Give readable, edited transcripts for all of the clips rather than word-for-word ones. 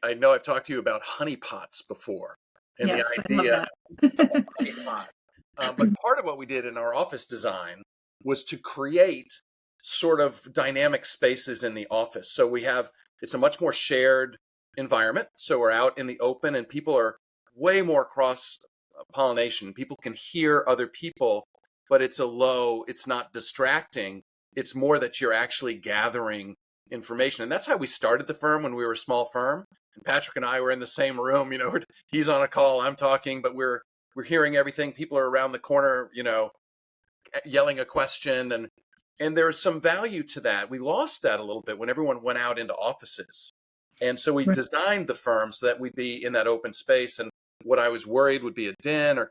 I know I've talked to you about honeypots before and the Yes, I love idea that. of a honeypot. But part of what we did in our office design was to create sort of dynamic spaces in the office. So it's a much more shared environment. So we're out in the open and people are way more cross pollination. People can hear other people, but it's not distracting. It's more that you're actually gathering information. And that's how we started the firm when we were a small firm. And Patrick and I were in the same room, he's on a call, I'm talking, but we're hearing everything. People are around the corner, yelling a question, and there's some value to that. We lost that a little bit when everyone went out into offices. And so we Right. designed the firm so that we'd be in that open space. And what I was worried would be a den or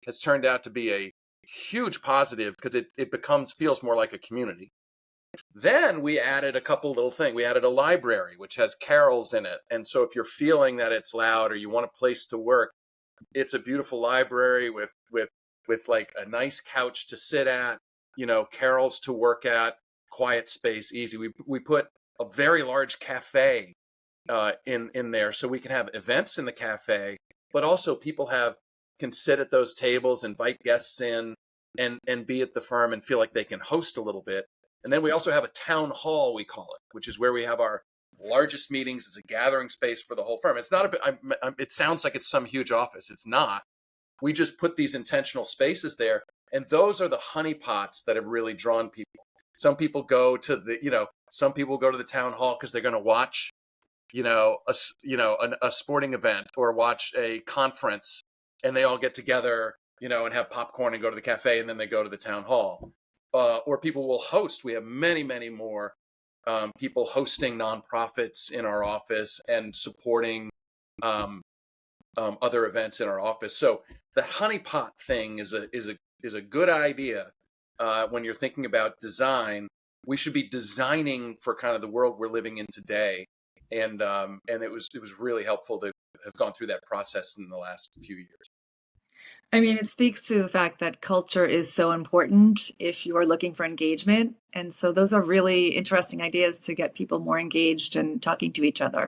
has turned out to be a huge positive because it feels more like a community. Then we added a couple little things. We added a library, which has carols in it. And so if you're feeling that it's loud or you want a place to work, it's a beautiful library with like a nice couch to sit at, carols to work at, quiet space, easy. We put a very large cafe in there so we can have events in the cafe, but also people can sit at those tables, invite guests in, and be at the firm and feel like they can host a little bit. And then we also have a town hall, we call it, which is where we have our largest meetings. It's a gathering space for the whole firm. It's not it sounds like it's some huge office. It's not. We just put these intentional spaces there, and those are the honeypots that have really drawn people. Some people go to the town hall because they're going to watch, a sporting event or watch a conference, and they all get together, and have popcorn and go to the cafe, and then they go to the town hall. Or people will host. We have many, many more people hosting nonprofits in our office and supporting other events in our office. So the honeypot thing is a good idea when you're thinking about design. We should be designing for kind of the world we're living in today, and it was really helpful to have gone through that process in the last few years. I mean, it speaks to the fact that culture is so important if you are looking for engagement. And so those are really interesting ideas to get people more engaged and talking to each other.